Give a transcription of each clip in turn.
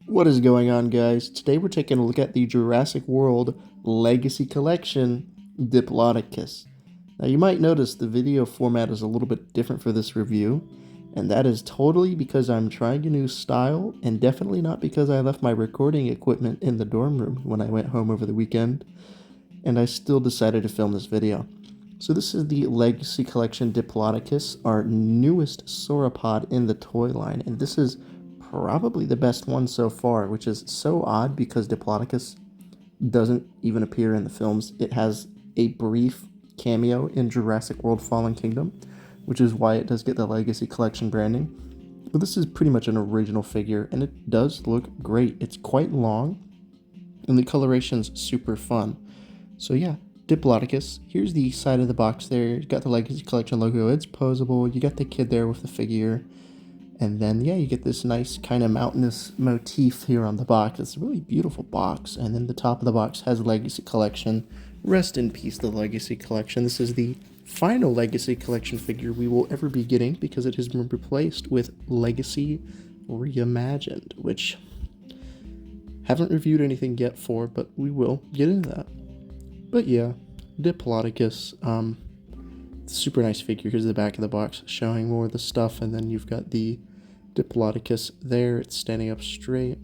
What is going on, guys? Today we're taking a look at the Jurassic World Legacy Collection, Diplodocus. Now you might notice the video format is a little bit different for this review, and that is totally because I'm trying a new style, and definitely not because I left my recording equipment in the dorm room when I went home over the weekend, and I still decided to film this video. So this is the Legacy Collection Diplodocus, our newest sauropod in the toy line, and this is probably the best one so far, which is so odd because Diplodocus doesn't even appear in the films. It has a brief cameo in Jurassic World Fallen Kingdom, which is why it does get the Legacy Collection branding. But this is pretty much an original figure, and it does look great. It's quite long, and the coloration's super fun. So yeah, Diplodocus. Here's the side of the box there. You got the Legacy Collection logo. It's posable. You got the kid there with the figure. And then, yeah, you get this nice kind of mountainous motif here on the box. It's a really beautiful box. And then the top of the box has Legacy Collection. Rest in peace, the Legacy Collection. This is the final Legacy Collection figure we will ever be getting because it has been replaced with Legacy Reimagined, which haven't reviewed anything yet for, but we will get into that. But yeah, Diplodocus, super nice figure. Here's the back of the box showing more of the stuff, and then you've got the Diplodocus there. It's standing up straight.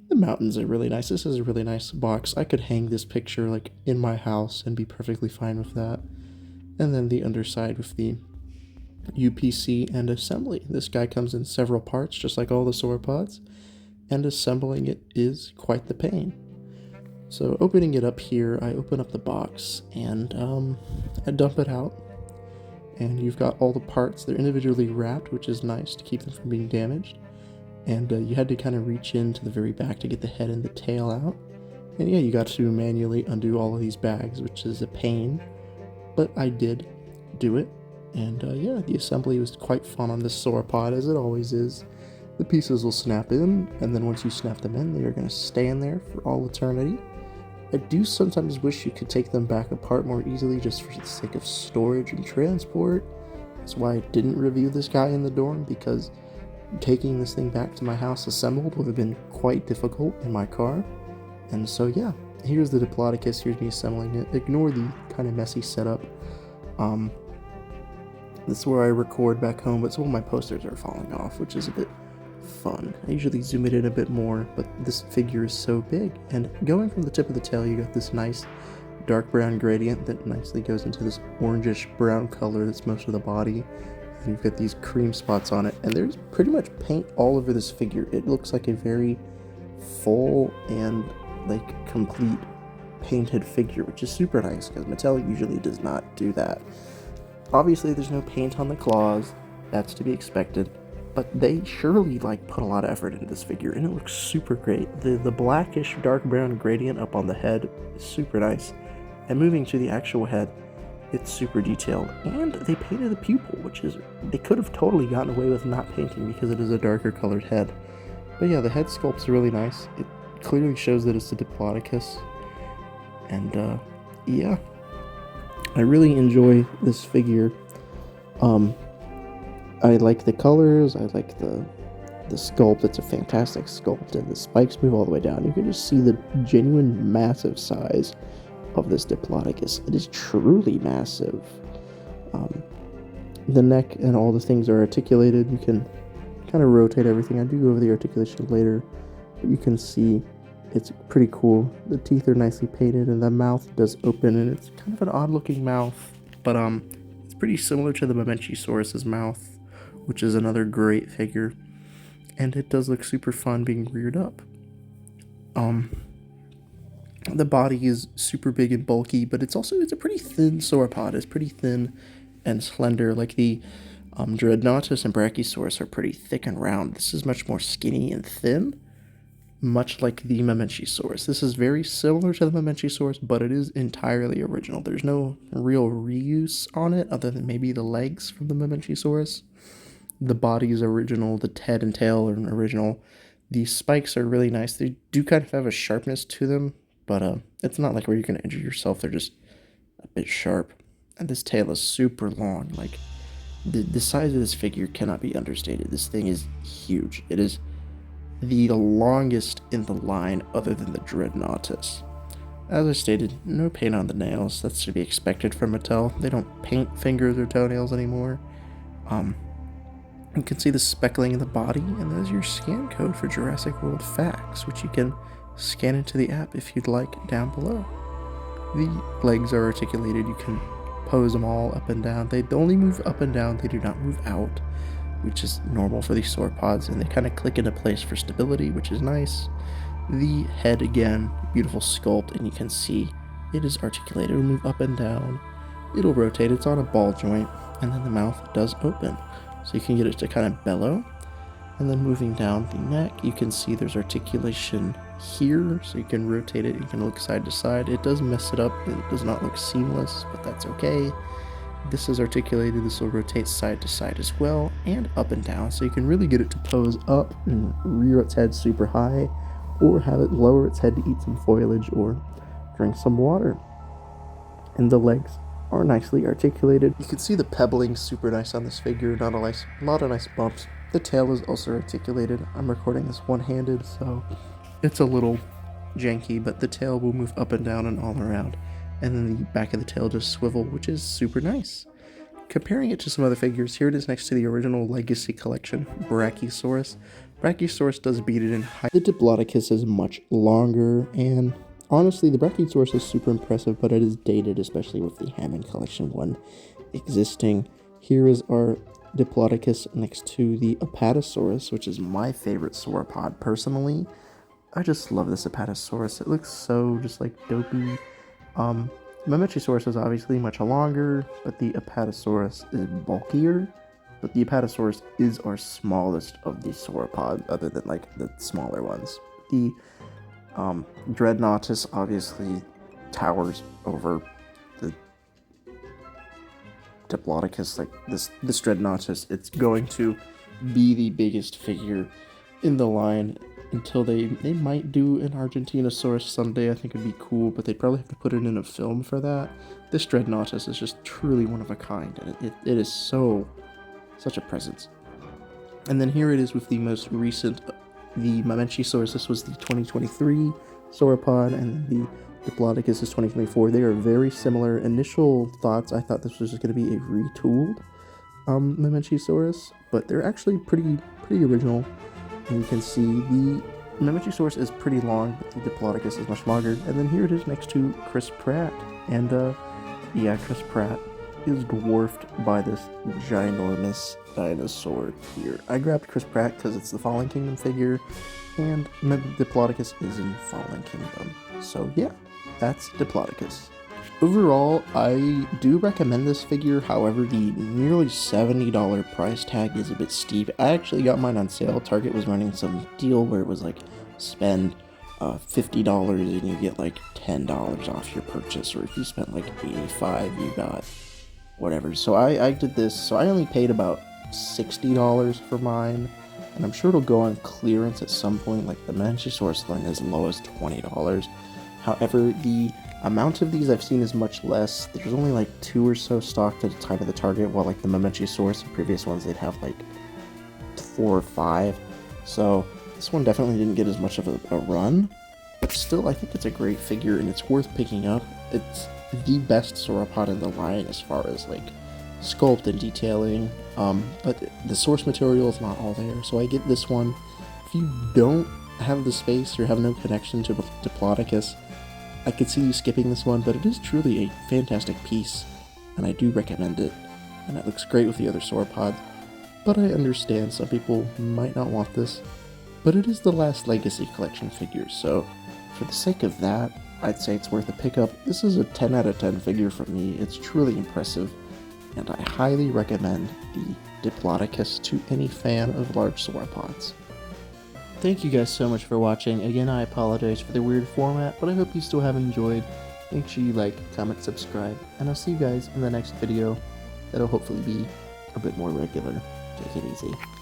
The mountains are really nice. This is a really nice box. I could hang this picture like in my house and be perfectly fine with that. And then the underside with the UPC and assembly. This guy comes in several parts, just like all the sauropods, and assembling it is quite the pain. So opening it up here, I open up the box and I dump it out. And you've got all the parts. They're individually wrapped, which is nice to keep them from being damaged. And you had to kind of reach into the very back to get the head and the tail out. And yeah, you got to manually undo all of these bags, which is a pain. But I did do it. And yeah, the assembly was quite fun on this sauropod, as it always is. The pieces will snap in, and then once you snap them in, they are going to stay in there for all eternity. I do sometimes wish you could take them back apart more easily just for the sake of storage and transport. That's why I didn't review this guy in the dorm, because taking this thing back to my house assembled would have been quite difficult in my car. And so yeah, here's the Diplodocus, here's me assembling it. Ignore the kind of messy setup. This is where I record back home, but some of my posters are falling off, which is a bit fun. I usually zoom it in a bit more, but this figure is so big. And going from the tip of the tail, you got this nice dark brown gradient that nicely goes into this orangish brown color that's most of the body. And you've got these cream spots on it, and there's pretty much paint all over this figure. It looks like a very full and like complete painted figure, which is super nice because Mattel usually does not do that. Obviously there's no paint on the claws, that's to be expected. But they surely put a lot of effort into this figure, and it looks super great. The blackish dark brown gradient up on the head is super nice, and moving to the actual head, it's super detailed. And they painted the pupil, which is, they could have totally gotten away with not painting because it is a darker colored head. But yeah, the head sculpt's really nice. It clearly shows that it's a Diplodocus, and yeah, I really enjoy this figure. I like the colors, I like the sculpt. It's a fantastic sculpt, and the spikes move all the way down. You can just see the genuine massive size of this Diplodocus. It is truly massive. The neck and all the things are articulated. You can kind of rotate everything. I do go over the articulation later, but you can see it's pretty cool. The teeth are nicely painted, and the mouth does open, and it's kind of an odd looking mouth, but it's pretty similar to the Mamenchisaurus's mouth, which is another great figure, and it does look super fun being reared up. The body is super big and bulky, but it's a pretty thin sauropod. It's pretty thin and slender. Like the Dreadnoughtus and Brachiosaurus are pretty thick and round. This is much more skinny and thin, much like the Mamenchisaurus. This is very similar to the Mamenchisaurus, but it is entirely original. There's no real reuse on it other than maybe the legs from the Mamenchisaurus. The body is original, the head and tail are original. The spikes are really nice. They do kind of have a sharpness to them, but it's not like where you're going to injure yourself. They're just a bit sharp. And this tail is super long. Like, the size of this figure cannot be understated. This thing is huge. It is the longest in the line other than the Dreadnoughtus. As I stated, no paint on the nails. That's to be expected from Mattel. They don't paint fingers or toenails anymore. You can see the speckling in the body, and there's your scan code for Jurassic World Facts, which you can scan into the app if you'd like down below. The legs are articulated. You can pose them all up and down. They only move up and down. They do not move out, which is normal for these sauropods, and they kind of click into place for stability, which is nice. The head, again, beautiful sculpt, and you can see it is articulated. It'll move up and down. It'll rotate. It's on a ball joint, and then the mouth does open. So you can get it to kind of bellow. And then moving down the neck, you can see there's articulation here, so you can rotate it. You can look side to side. It does mess it up. It does not look seamless, but that's okay. This is articulated. This will rotate side to side as well, and up and down. So you can really get it to pose up and rear its head super high, or have it lower its head to eat some foliage or drink some water. And the legs are nicely articulated. You can see the pebbling super nice on this figure, not a lot of nice bumps. The tail is also articulated. I'm recording this one-handed, so it's a little janky, but the tail will move up and down and all around. And then the back of the tail just swivel, which is super nice. Comparing it to some other figures, here it is next to the original Legacy Collection, Brachiosaurus. Brachiosaurus does beat it in height. The Diplodocus is much longer, and honestly, the Brachiosaurus is super impressive, but it is dated, especially with the Hammond Collection one existing. Here is our Diplodocus next to the Apatosaurus, which is my favorite sauropod personally. I just love this Apatosaurus. It looks so just like dopey. Mamenchisaurus is obviously much longer, but the Apatosaurus is bulkier. But the Apatosaurus is our smallest of the sauropods, other than like the smaller ones. The Dreadnoughtus obviously towers over the Diplodocus. Like this Dreadnoughtus, it's going to be the biggest figure in the line until they might do an Argentinosaurus someday. I think it'd be cool, but they'd probably have to put it in a film for that. This Dreadnoughtus is just truly one of a kind, and it is such a presence. And then here it is with the most recent, the Mamenchisaurus. This was the 2023 sauropod, and the Diplodocus is 2024. They are very similar. Initial thoughts, I thought this was just going to be a retooled Mamenchisaurus, but they're actually pretty original. And you can see the Mamenchisaurus is pretty long, but the Diplodocus is much longer. And then here it is next to Chris Pratt, and yeah, Chris Pratt is dwarfed by this ginormous dinosaur here. I grabbed Chris Pratt because it's the Fallen Kingdom figure, and Diplodocus is in Fallen Kingdom. So yeah, that's Diplodocus. Overall, I do recommend this figure. However, the nearly $70 price tag is a bit steep. I actually got mine on sale. Target was running some deal where it was like spend $50 and you get like $10 off your purchase, or if you spent like $85, you got whatever. So I did this. So I only paid about $60 for mine, and I'm sure it'll go on clearance at some point. Like the Mamenchisaurus line is as low as $20. However, the amount of these I've seen is much less. There's only like 2 or so stocked at the time of the Target, while like the Mamenchisaurus and previous ones, they'd have like 4 or 5. So this one definitely didn't get as much of a run, but still I think it's a great figure and it's worth picking up. It's the best sauropod in the line as far as like sculpt and detailing, but the source material is not all there, so I get this one. If you don't have the space or have no connection to Diplodocus, I could see you skipping this one, but it is truly a fantastic piece, and I do recommend it, and it looks great with the other sauropods. But I understand some people might not want this, but it is the last Legacy Collection figure, so for the sake of that, I'd say it's worth a pickup. This is a 10 out of 10 figure from me. It's truly impressive. and I highly recommend the Diplodocus to any fan of large sauropods. Thank you guys so much for watching. Again, I apologize for the weird format, but I hope you still have enjoyed. Make sure you like, comment, subscribe, and I'll see you guys in the next video that'll hopefully be a bit more regular. Take it easy.